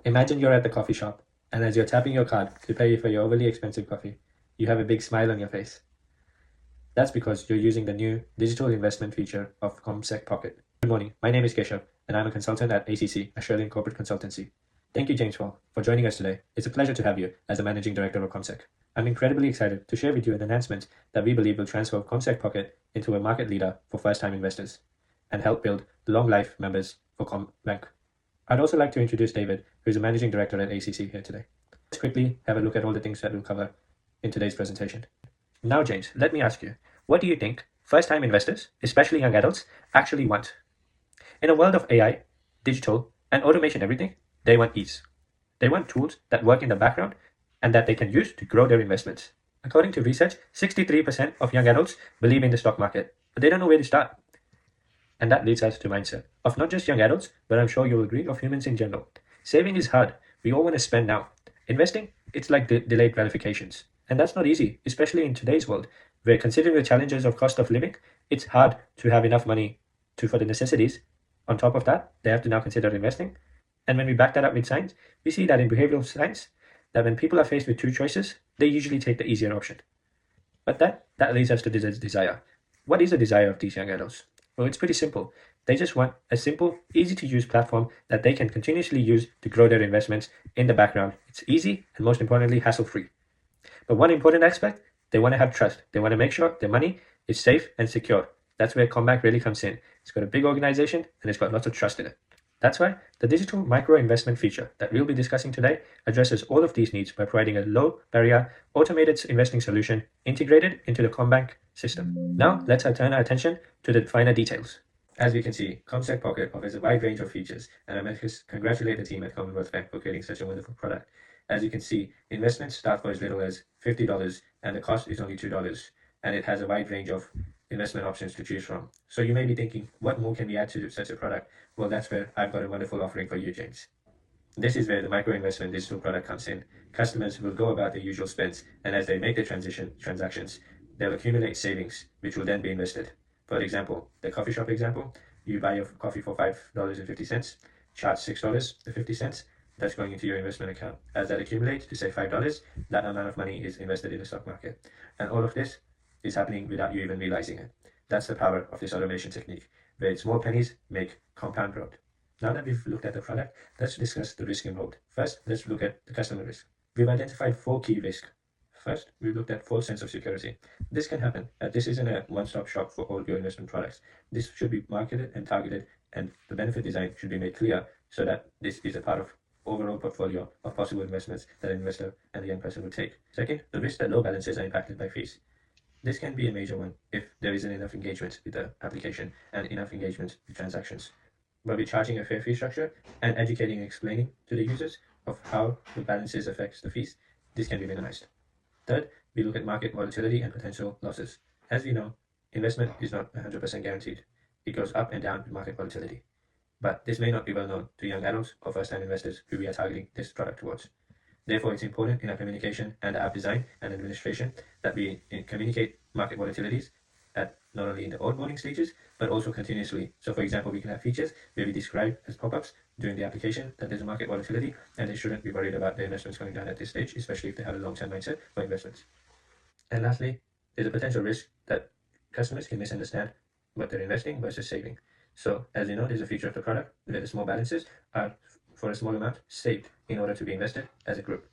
Imagine you're at the coffee shop, and as you're tapping your card to pay for your overly expensive coffee, you have a big smile on your face. That's because you're using the new digital investment feature of ComSec Pocket. Good morning, my name is Keshav, and I'm a consultant at ACC, Australian Corporate Consultancy. Thank you, James Paul, for joining us today. It's a pleasure to have you as the Managing Director of ComSec. I'm incredibly excited to share with you an announcement that we believe will transform ComSec Pocket into a market leader for first-time investors and help build long-life members for ComBank. I'd also like to introduce David, who is a Managing Director at ACC here today. Let's quickly have a look at all the things that we'll cover in today's presentation. Now, James, let me ask you, what do you think first-time investors, especially young adults, actually want? In a world of AI, digital, and automation everything, they want ease. They want tools that work in the background and that they can use to grow their investments. According to research, 63% of young adults believe in the stock market, but they don't know where to start. And that leads us to mindset of not just young adults, but I'm sure you'll agree, of humans in general. Saving is hard. We all want to spend now. Investing, it's like delayed gratifications. And that's not easy, especially in today's world, where considering the challenges of cost of living, it's hard to have enough money for the necessities. On top of that, they have to now consider investing. And when we back that up with science, we see that in behavioral science, that when people are faced with two choices, they usually take the easier option. But that leads us to this desire. What is the desire of these young adults? Well, it's pretty simple. They just want a simple, easy-to-use platform that they can continuously use to grow their investments in the background. It's easy and, most importantly, hassle-free. But one important aspect, they want to have trust. They want to make sure their money is safe and secure. That's where ComBank really comes in. It's got a big organization and it's got lots of trust in it. That's why the digital micro investment feature that we'll be discussing today addresses all of these needs by providing a low barrier automated investing solution integrated into the ComBank system. Now let's turn our attention to the finer details. As we can see, ComSec Pocket offers a wide range of features, and I must congratulate the team at Commonwealth Bank for creating such a wonderful product. As you can see, investments start for as little as $50 and the cost is only $2, and it has a wide range of investment options to choose from. So you may be thinking, what more can we add to such a product? Well, that's where I've got a wonderful offering for you, James. This is where the micro investment digital product comes in. Customers will go about their usual spends, and as they make their transactions, they'll accumulate savings, which will then be invested. For example, the coffee shop example, you buy your coffee for $5.50, charge $6.50, that's going into your investment account. As that accumulates to say $5, that amount of money is invested in the stock market. And all of this is happening without you even realizing it. That's the power of this automation technique, where small pennies make compound growth. Now that we've looked at the product, let's discuss the risk involved. First, let's look at the customer risk. We've identified 4 key risks. First, we've looked at false sense of security. This can happen. This isn't a one-stop shop for all your investment products. This should be marketed and targeted, and the benefit design should be made clear so that this is a part of overall portfolio of possible investments that an investor and the young person would take. Second, the risk that low balances are impacted by fees. This can be a major one if there isn't enough engagement with the application and enough engagement with transactions. But we're charging a fair fee structure and educating and explaining to the users of how the balances affects the fees, this can be minimized. Third, we look at market volatility and potential losses. As we know, investment is not 100% guaranteed. It goes up and down with market volatility. But this may not be well known to young adults or first-time investors who we are targeting this product towards. Therefore, it's important in our communication and app design and administration that we communicate market volatilities at not only in the onboarding stages, but also continuously. So for example, we can have features where we describe as pop-ups during the application that there's a market volatility and they shouldn't be worried about their investments going down at this stage, especially if they have a long-term mindset for investments. And lastly, there's a potential risk that customers can misunderstand what they're investing versus saving. So as you know, there's a feature of the product where the small balances are for a small amount saved in order to be invested as a group.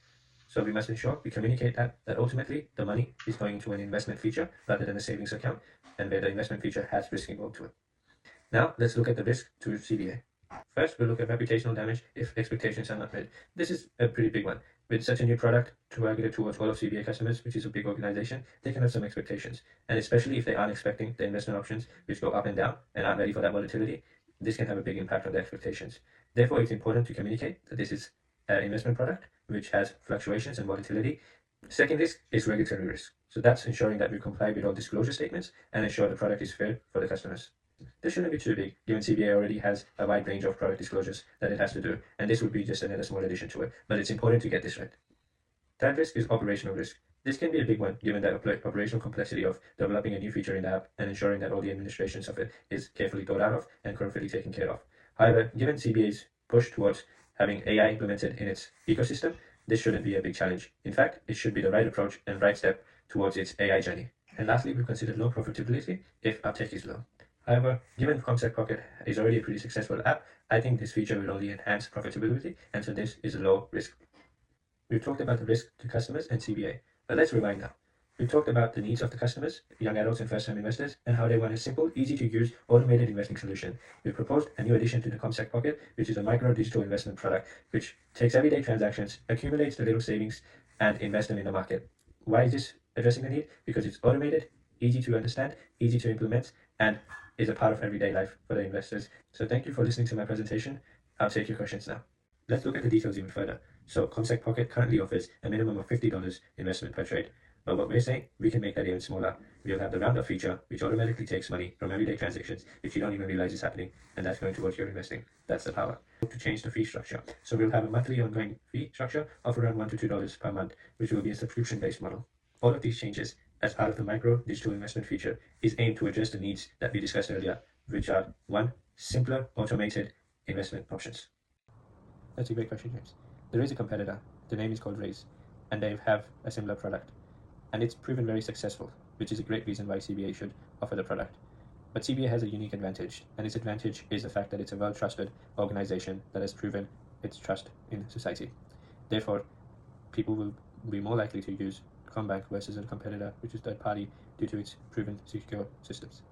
So we must ensure we communicate that ultimately the money is going to an investment feature rather than a savings account, and where the investment feature has risk involved to it. Now let's look at the risk to CBA. First, we'll look at reputational damage if expectations are not met. This is a pretty big one. With such a new product targeted towards all of CBA customers, which is a big organization, they can have some expectations. And especially if they aren't expecting the investment options, which go up and down, and aren't ready for that volatility, this can have a big impact on their expectations. Therefore, it's important to communicate that this is an investment product which has fluctuations and volatility. Second risk is regulatory risk. So that's ensuring that we comply with all disclosure statements and ensure the product is fair for the customers. This shouldn't be too big, given CBA already has a wide range of product disclosures that it has to do, and this would be just another small addition to it, but it's important to get this right. Third risk is operational risk. This can be a big one, given the operational complexity of developing a new feature in the app and ensuring that all the administrations of it is carefully thought out of and correctly taken care of. However, given CBA's push towards having AI implemented in its ecosystem, this shouldn't be a big challenge. In fact, it should be the right approach and right step towards its AI journey. And lastly, we consider low profitability if uptake is low. However, given Comsec Pocket is already a pretty successful app, I think this feature will only enhance profitability, and so this is a low risk. We've talked about the risk to customers and CBA, but let's rewind now. We've talked about the needs of the customers, young adults and first-time investors, and how they want a simple, easy-to-use, automated investing solution. We've proposed a new addition to the Comsec Pocket, which is a micro digital investment product, which takes everyday transactions, accumulates the little savings, and invests them in the market. Why is this addressing the need? Because it's automated, easy to understand, easy to implement, and is a part of everyday life for the investors. So thank you for listening to my presentation. I'll take your questions now. Let's look at the details even further. So Comsec Pocket currently offers a minimum of $50 investment per trade. But what we're saying, we can make that even smaller. We'll have the roundup feature, which automatically takes money from everyday transactions, which you don't even realize is happening, and that's going towards your investing. That's the power. To change the fee structure. So we'll have a monthly ongoing fee structure of around $1 to $2 per month, which will be a subscription-based model. All of these changes, as part of the micro digital investment feature, is aimed to address the needs that we discussed earlier, which are 1. Simpler, automated investment options. That's a great question, James. There is a competitor. The name is called Raise, and they have a similar product. And it's proven very successful, which is a great reason why CBA should offer the product. But CBA has a unique advantage, and its advantage is the fact that it's a well-trusted organization that has proven its trust in society. Therefore, people will be more likely to use Combank versus a competitor, which is third party, due to its proven secure systems.